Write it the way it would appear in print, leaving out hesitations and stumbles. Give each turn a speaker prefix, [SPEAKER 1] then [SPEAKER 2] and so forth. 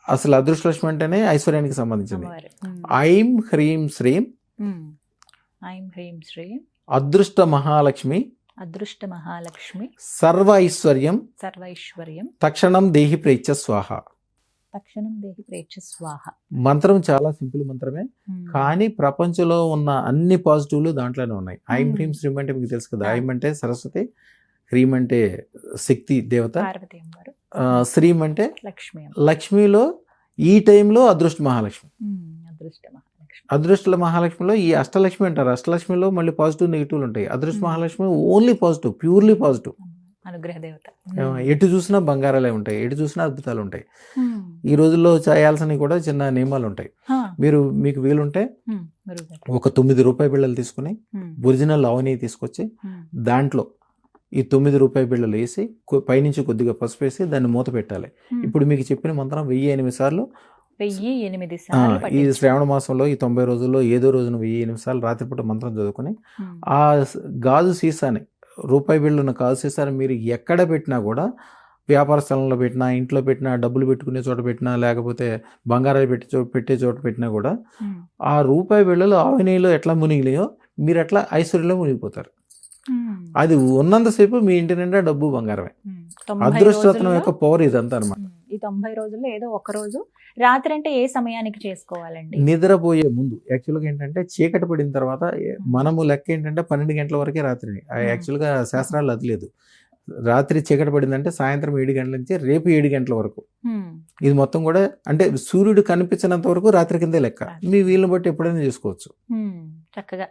[SPEAKER 1] అసలు అదృష్టలక్ష్మి అంటేనే ఐశ్వర్యానికి సంబంధించింది.
[SPEAKER 2] అమ్మవారు.
[SPEAKER 1] ఐం హ్రీం శ్రీం
[SPEAKER 2] ఐం హ్రీం శ్రీం
[SPEAKER 1] అదృష్ట మహాలక్ష్మి
[SPEAKER 2] అదృష్ట మహాలక్ష్మి
[SPEAKER 1] సర్వ ఐశ్వర్యం
[SPEAKER 2] సర్వైశ్వర్యం
[SPEAKER 1] తక్షణం దేహి ప్రేచ్ఛ స్వాహ.
[SPEAKER 2] తక్షణం దేహి ప్రేక్ష స్వాహ.
[SPEAKER 1] మంత్రం చాలా సింపుల్ మంత్రమే, కానీ ప్రపంచంలో ఉన్న అన్ని పాజిటివ్లు దాంట్లోనే ఉన్నాయి. ఐం హ్రీం శ్రీం అంటే మీకు తెలుసు కదా, ఐం అంటే సరస్వతి, హ్రీం అంటే శక్తి దేవత,
[SPEAKER 2] పార్వతీ అమ్మవారు,
[SPEAKER 1] శ్రీం అంటే
[SPEAKER 2] లక్ష్మి
[SPEAKER 1] లక్ష్మిలో ఈ టైంలో అదృష్ట మహాలక్ష్మి.
[SPEAKER 2] అదృష్ట మహాలక్ష్మి.
[SPEAKER 1] అదృష్ట మహాలక్ష్మిలో ఈ అష్టలక్ష్మి అంటారు. అష్టలక్ష్మిలో మళ్ళీ పాజిటివ్ నెగిటివ్లు ఉంటాయి. అదృష్ట Mahalakshmi only positive, purely positive.
[SPEAKER 2] అనుగ్రహ దేవత.
[SPEAKER 1] ఎటు చూసినా బంగారాలే ఉంటాయి, ఎటు చూసినా అద్భుతాలు ఉంటాయి. ఈ రోజుల్లో చేయాల్సినవి కూడా చిన్న నియమాలు ఉంటాయి. మీకు వీలుంటే ఒక 9 రూపాయి బిళ్ళలు తీసుకుని ఒరిజినల్ ఆవు తీసుకొచ్చి దాంట్లో ఈ 9 రూపాయి బిళ్ళలు వేసి పైనుంచి కొద్దిగా పసుపు వేసి దాన్ని మూత పెట్టాలి. ఇప్పుడు మీకు చెప్పిన మంత్రం 1008 సార్లు
[SPEAKER 2] 1008 సార్లు
[SPEAKER 1] ఈ శ్రావణ మాసంలో ఈ 90 రోజుల్లో ఏదో రోజున 1008 సార్లు రాత్రిపూట మంత్రం చదువుకుని ఆ గాజు సీసాని, రూపాయి బిళ్ళున్న గాజు సీసాని మీరు ఎక్కడ పెట్టినా కూడా, వ్యాపార స్థలంలో పెట్టినా, ఇంట్లో పెట్టినా, డబ్బులు పెట్టుకునే చోట పెట్టినా, లేకపోతే బంగారాలు పెట్టే చోట పెట్టినా కూడా ఆ రూపాయి బిళ్ళలు ఆవు నెయ్యిలో ఎట్లా మునిగినాయో మీరు అట్లా ఐశ్వర్యంలో మునిగిపోతారు. అది ఉన్నంతసేపు మీ ఇంటి నిండా డబ్బు బంగారమే. అదృష్టరత్నం యొక్క పవర్ ఇదంతా అనమాట.
[SPEAKER 2] ఈ 90 రోజుల్లో ఏదో ఒక రోజు రాత్రి అంటే ఏ సమయానికి చేసుకోవాలండి?
[SPEAKER 1] నిద్రపోయే ముందు. యాక్చువల్గా ఏంటంటే చీకటి పడిన తర్వాత మనము లెక్క ఏంటంటే 12 గంటల వరకే రాత్రి. యాక్చువల్గా శాస్త్రాలు అది లేదు. రాత్రి చీకటి పడిందంటే సాయంత్రం 7 గంటల నుంచి రేపు 7 గంటల వరకు. ఇది మొత్తం కూడా అంటే సూర్యుడు కనిపించినంత వరకు రాత్రి కిందే లెక్క. మీ వీలుని బట్టి ఎప్పుడైనా చేసుకోవచ్చు.
[SPEAKER 2] చక్కగా